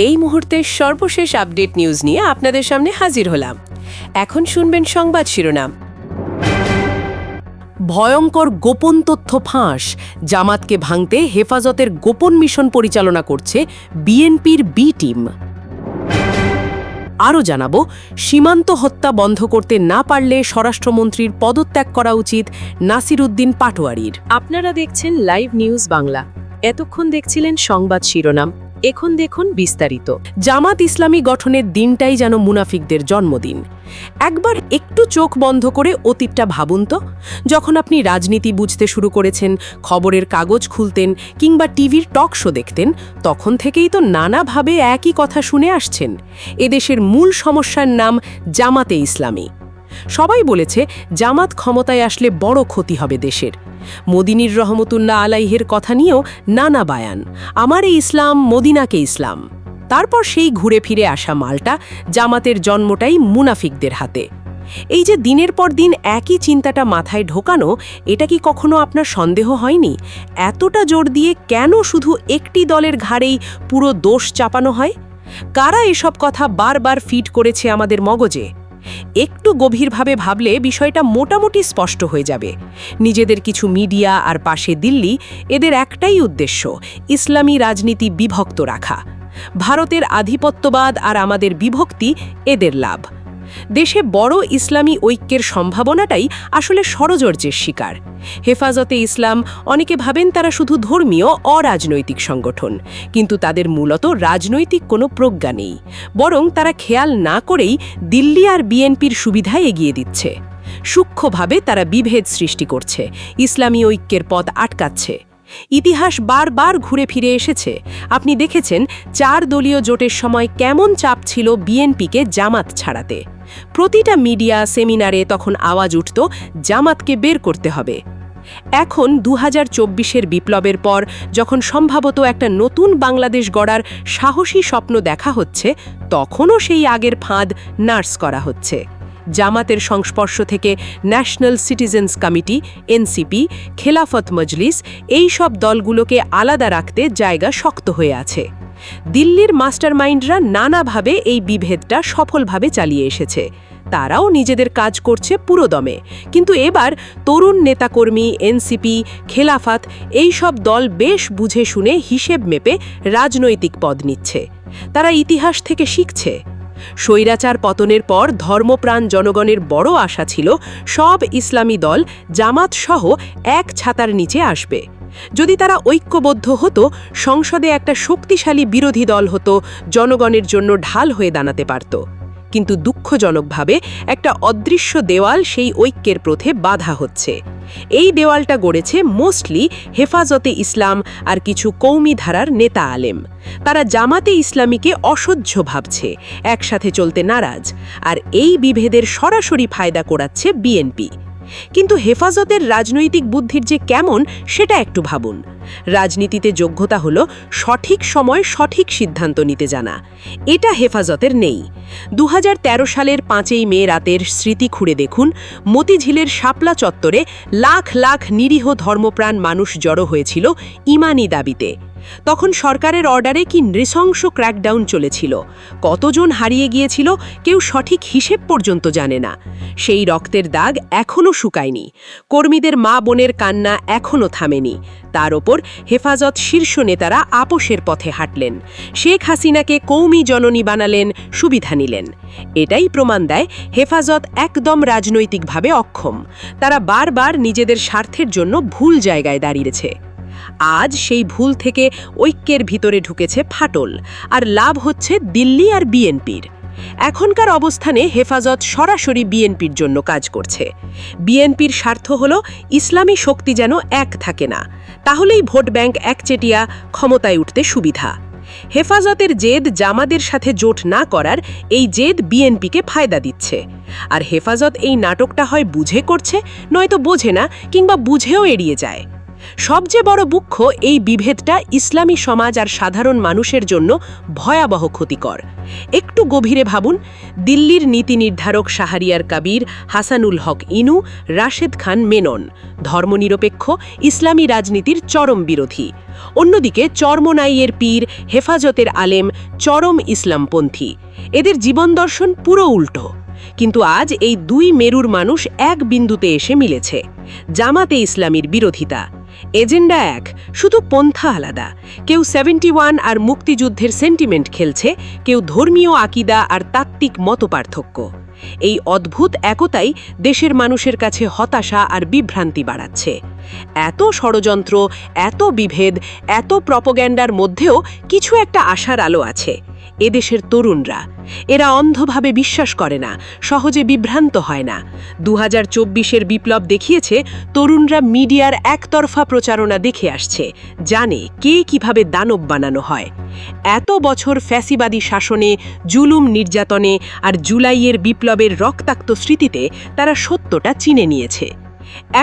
এই মুহূর্তের সর্বশেষ আপডেট নিউজ নিয়ে আপনাদের সামনে হাজির হলাম। এখন শুনবেন সংবাদ শিরোনাম। ভয়ঙ্কর গোপন তথ্য ফাঁস, জামাতকে ভাঙতে হেফাজতের গোপন মিশন পরিচালনা করছে বিএনপির বি টিম। আরও জানাবো, সীমান্ত হত্যা বন্ধ করতে না পারলে স্বরাষ্ট্রমন্ত্রীর পদত্যাগ করা উচিত নাসিরউদ্দিন পাটোয়ারির। আপনারা দেখছেন লাইভ নিউজ বাংলা। এতক্ষণ দেখছিলেন সংবাদ শিরোনাম, এখন দেখুন বিস্তারিত। জামাত ইসলামী গঠনের দিনটাই যেন মুনাফিকদের জন্মদিন। একবার একটু চোখ বন্ধ করে অতীতটা ভাবুন তো। যখন আপনি রাজনীতি বুঝতে শুরু করেছেন, খবরের কাগজ খুলতেন কিংবা টিভির টক শো দেখতেন, তখন থেকেই তো নানাভাবে একই কথা শুনে আসছেন। এদেশের মূল সমস্যার নাম জামাতে ইসলামী। সবাই বলেছে জামাত ক্ষমতায় আসলে বড় ক্ষতি হবে দেশের। মদিনীর রহমতুল্লাহ আলাইহের কথা নিয়েও নানা বায়ান, আমারে ইসলাম, মদিনাকে ইসলাম। তারপর সেই ঘুরে ফিরে আসা মালটা, জামাতের জন্মটাই মুনাফিকদের হাতে। এই যে দিনের পর দিন একই চিন্তাটা মাথায় ঢোকানো, এটা কি কখনো আপনার সন্দেহ হয়নি? এতটা জোর দিয়ে কেন শুধু একটি দলের ঘাড়েই পুরো দোষ চাপানো হয়? কারা এসব কথা বারবার ফিড করেছে আমাদের মগজে? একটু গভীরভাবে ভাবলে বিষয়টা মোটামুটি স্পষ্ট হয়ে যাবে। নিজেদের কিছু মিডিয়া আর পাশে দিল্লি, এদের একটাই উদ্দেশ্য, ইসলামী রাজনীতি বিভক্ত রাখা। ভারতের আধিপত্যবাদ আর আমাদের বিভক্তি এদের লাভ। দেশে বড় ইসলামী ঐক্যের সম্ভাবনাটাই আসলে ষড়যন্ত্রের শিকার। হেফাজতে ইসলাম, অনেকে ভাবেন তারা শুধু ধর্মীয় অরাজনৈতিক সংগঠন, কিন্তু তাদের মূলত রাজনৈতিক কোনো প্রজ্ঞা নেই। বরং তারা খেয়াল না করেই দিল্লি আর বিএনপির সুবিধায় এগিয়ে দিচ্ছে। সূক্ষ্মভাবে তারা বিভেদ সৃষ্টি করছে, ইসলামী ঐক্যের পথ আটকাচ্ছে। ইতিহাস বারবার ঘুরে ফিরে এসেছে। আপনি দেখেছেন 4 দলীয় জোটের সময় কেমন চাপ ছিল বিএনপিকে জামাত ছাড়াতে। প্রতিটা মিডিয়া সেমিনারে তখন আওয়াজ উঠত, জামাতকে বের করতে হবে। এখন 2024-এর বিপ্লবের পর যখন সম্ভবত একটা নতুন বাংলাদেশ গড়ার সাহসী স্বপ্ন দেখা হচ্ছে, তখনও সেই আগের ফাঁদ নার্স করা হচ্ছে। জামাতের সংস্পর্শ থেকে national citizens committee, NCP, Khelafat Majlis, এই সব দলগুলোকে আলাদা রাখতে জায়গা শক্ত হয়ে আছে। দিল্লির মাস্টারমাইন্ডরা নানাভাবে এই বিভেদটা সফলভাবে চালিয়ে এসেছে। তারাও নিজেদের কাজ করছে পুরোদমে। কিন্তু এবার তরুণ নেতাকর্মী, এনসিপি, খেলাফত, এই সব দল বেশ বুঝে শুনে হিসেব মেপে রাজনৈতিক পদ নিচ্ছে। তারা ইতিহাস থেকে শিখছে। স্বৈরাচার পতনের পর ধর্মপ্রাণ জনগণের বড় আশা ছিল সব ইসলামী দল জামাত সহ এক ছাতার নিচে আসবে। যদি তারা ঐক্যবদ্ধ হতো, সংসদে একটা শক্তিশালী বিরোধী দল হতো, জনগণের জন্য ঢাল হয়ে দাঁড়াতে পারত। কিন্তু দুঃখজনকভাবে একটা অদৃশ্য দেওয়াল সেই ঐক্যের পথে বাধা হচ্ছে। এই দেওয়ালটা গড়েছে মোস্টলি হেফাজতে ইসলাম আর কিছু কৌমি ধারার নেতা আলেম। তারা জামাতে ইসলামীকে অসহ্য ভাবছে, একসাথে চলতে নারাজ, আর এই বিভেদের সরাসরি ফায়দা করাচ্ছে বিএনপি। কিন্তু হেফাজতের রাজনৈতিক বুদ্ধির যে কেমন, সেটা একটু ভাবুন। রাজনীতিতে যোগ্যতা হলো সঠিক সময় সঠিক সিদ্ধান্ত নিতে জানা। এটা হেফাজতের নেই। 2013 সালের 5ই মে রাতের স্মৃতি খুঁড়ে দেখুন। মতিঝিলের শাপলা চত্বরে লাখ লাখ নিরীহ ধর্মপ্রাণ মানুষ জড়ো হয়েছিল ইমানি দাবিতে। তখন সরকারের অর্ডারে কি নৃশংস ক্র্যাকডাউন চলেছিল। কতজন হারিয়ে গিয়েছিল কেউ সঠিক হিসেব পর্যন্ত জানে না। সেই রক্তের দাগ এখনও শুকায়নি। কর্মীদের মা বোনের কান্না এখনও থামেনি। তার ওপর হেফাজত শীর্ষ নেতারা আপোষের পথে হাঁটলেন। শেখ হাসিনাকে কৌমি জননী বানালেন, সুবিধা নিলেন। এটাই প্রমাণ দেয় হেফাজত একদম রাজনৈতিকভাবে অক্ষম। তারা বারবার নিজেদের স্বার্থের জন্য ভুল জায়গায় দাঁড়িয়েছে। আজ সেই ভুল থেকে ঐক্যের ভিতরে ঢুকেছে ফাটল, আর লাভ হচ্ছে দিল্লি আর বিএনপির। এখনকার অবস্থানে হেফাজত সরাসরি বিএনপির জন্য কাজ করছে। বিএনপির স্বার্থ হলো ইসলামী শক্তি যেন এক থাকে না, তাহলেই ভোট ব্যাংক একচেটিয়া, ক্ষমতায় উঠতে সুবিধা। হেফাজতের জেদ জামাতের সাথে জোট না করার, এই জেদ বিএনপিকে ফায়দা দিচ্ছে। আর হেফাজত এই নাটকটা হয় বুঝে করছে, নয়তো বোঝে না, কিংবা বুঝেও এড়িয়ে যায়। সবচেয়ে বড় দুঃখ এই বিভেদটা ইসলামী সমাজ আর সাধারণ মানুষের জন্য ভয়াবহ ক্ষতিকর। একটু গভীরে ভাবুন, দিল্লির নীতি নির্ধারক শাহরিয়ার কাবির, হাসানুল হক ইনু, রাশেদ খান মেনন ধর্মনিরপেক্ষ ইসলামী রাজনীতির চরম বিরোধী। অন্যদিকে চরমনাইয়ের পীর, হেফাজতের আলেম চরম ইসলামপন্থী। এদের জীবন দর্শন পুরো উল্টো। কিন্তু আজ এই দুই মেরুর মানুষ এক বিন্দুতে এসে মিলেছে, জামাতে ইসলামীর বিরোধিতা। এজেন্ডা এক, শুধু পন্থা আলাদা। কেউ 71 আর মুক্তিযুদ্ধের সেন্টিমেন্ট খেলছে, কেউ ধর্মীয় আকিদা আর তাত্ত্বিক মতপার্থক্য। এই অদ্ভুত একতাই দেশের মানুষের কাছে হতাশা আর বিভ্রান্তি বাড়াচ্ছে। এত ষড়যন্ত্র, এত বিভেদ, এত প্রপোগ্যান্ডার মধ্যেও কিছু একটা আশার আলো আছে। এদেশের তরুণরা, এরা অন্ধভাবে বিশ্বাস করে না, সহজে বিভ্রান্ত হয় না। 2024-এর বিপ্লব দেখিয়েছে তরুণরা মিডিয়ার একতরফা প্রচারণা দেখে আসছে, জানে কে কিভাবে দানব বানানো হয়। এত বছর ফ্যাসিবাদী শাসনে, জুলুম নির্যাতনে আর জুলাইয়ের বিপ্লবের রক্তাক্ত স্মৃতিতে তারা সত্যটা চিনে নিয়েছে।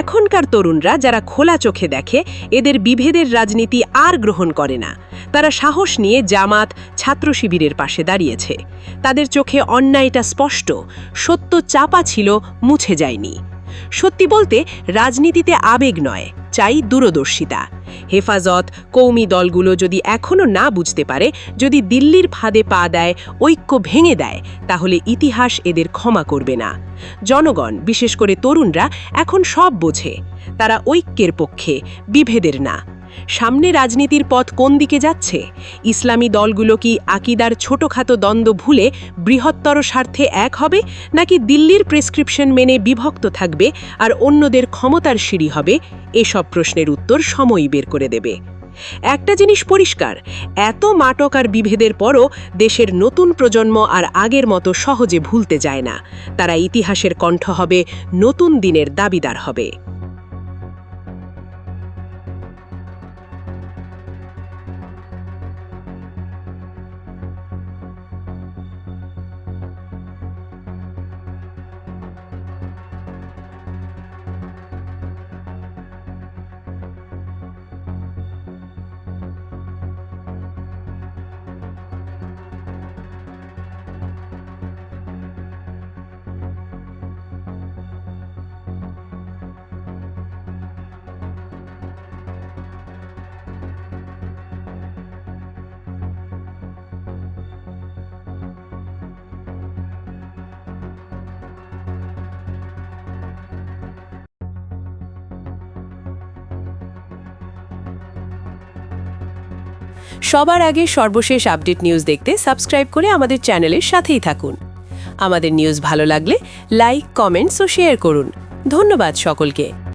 এখনকার তরুণরা যারা খোলা চোখে দেখে, এদের বিভেদের রাজনীতি আর গ্রহণ করে না। তারা সাহস নিয়ে জামাত, ছাত্র শিবিরের পাশে দাঁড়িয়েছে। তাদের চোখে অন্যায়টা স্পষ্ট, সত্য চাপা ছিল, মুছে যায়নি। সত্যি বলতে রাজনীতিতে আবেগ নয়, চাই দূরদর্শিতা। হেফাজত, কৌমি দলগুলো যদি এখনো না বুঝতে পারে, যদি দিল্লির ফাঁদে পা দেয়, ঐক্য ভেঙে দেয়, তাহলে ইতিহাস এদের ক্ষমা করবে না। জনগণ, বিশেষ করে তরুণরা এখন সব বোঝে। তারা ঐক্যের পক্ষে, বিভেদের না। সামনে রাজনীতির পথ কোন দিকে যাচ্ছে? ইসলামী দলগুলো কি আকিদার ছোটখাটো দ্বন্দ্ব ভুলে বৃহত্তর স্বার্থে এক হবে, নাকি দিল্লির প্রেসক্রিপশন মেনে বিভক্ত থাকবে আর অন্যদের ক্ষমতার সিঁড়ি হবে? এসব প্রশ্নের উত্তর সময়ই বের করে দেবে। একটা জিনিস পরিষ্কার, এত মাটক আর বিভেদের পরও দেশের নতুন প্রজন্ম আর আগের মতো সহজে ভুলতে যায় না। তারা ইতিহাসের কণ্ঠ হবে, নতুন দিনের দাবিদার হবে। সবার আগে সর্বশেষ আপডেট নিউজ দেখতে সাবস্ক্রাইব করে আমাদের চ্যানেলের সাথেই থাকুন। আমাদের নিউজ ভালো লাগলে লাইক, কমেন্টস ও শেয়ার করুন। ধন্যবাদ সকলকে।